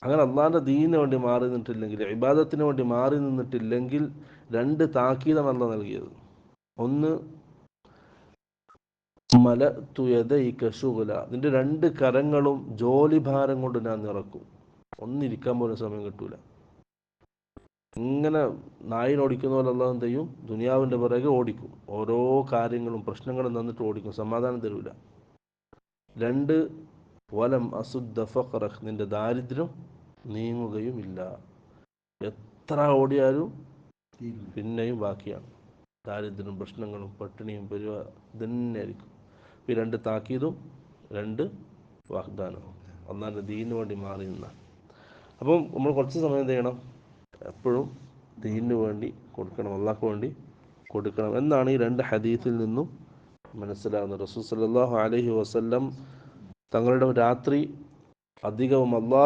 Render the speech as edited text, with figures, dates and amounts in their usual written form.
അങ്ങനെ അള്ളാഹിൻ്റെ ദീനിന് വേണ്ടി മാറി നിന്നിട്ടില്ലെങ്കിൽ, ഇബാദത്തിന് വേണ്ടി മാറി നിന്നിട്ടില്ലെങ്കിൽ, രണ്ട് താക്കീതാണ് അള്ളാഹ് നൽകിയത്. ഒന്ന്, നിന്റെ രണ്ട് കരങ്ങളും ജോലി ഭാരം കൊണ്ട് ഞാൻ നിറക്കും. ഒന്നിരിക്കാൻ പോലും സമയം കിട്ടൂല. ഇങ്ങനെ നായിനോടിക്കുന്ന പോലെ അള്ളാഹു എന്ത് ചെയ്യും? ദുനിയാവിൻ്റെ പിറകെ ഓടിക്കും. ഓരോ കാര്യങ്ങളും പ്രശ്നങ്ങളും തന്നിട്ട് ഓടിക്കും, സമാധാനം തരൂല. രണ്ട്, വലം അസുദ്ദ ഫഖറഖ്, നിന്റെ ദാരിദ്ര്യം നീങ്ങുകയും ഇല്ല. എത്ര ഓടിയാലും പിന്നെയും ബാക്കിയാണ്. ദാരിദ്ര്യം, പ്രശ്നങ്ങളും, പട്ടിണിയും തന്നെയായിരിക്കും. ഈ രണ്ട് താക്കീതും രണ്ട് വാഗ്ദാനവും അള്ളാഹിൻ്റെ ദീനിന് വേണ്ടി മാറി നിന്ന. അപ്പം നമ്മൾ കുറച്ച് സമയം എന്ത് ചെയ്യണം? എപ്പോഴും ദീനിന് വേണ്ടി കൊടുക്കണം, അള്ളാഹ്ക്ക് വേണ്ടി കൊടുക്കണം എന്നാണ് ഈ രണ്ട് ഹദീസിൽ നിന്നും മനസ്സിലാകുന്നത്. റസൂൽ സല്ലല്ലാഹു അലൈഹി വസല്ലം തങ്ങളുടെ രാത്രി അധികവും അള്ളാഹ്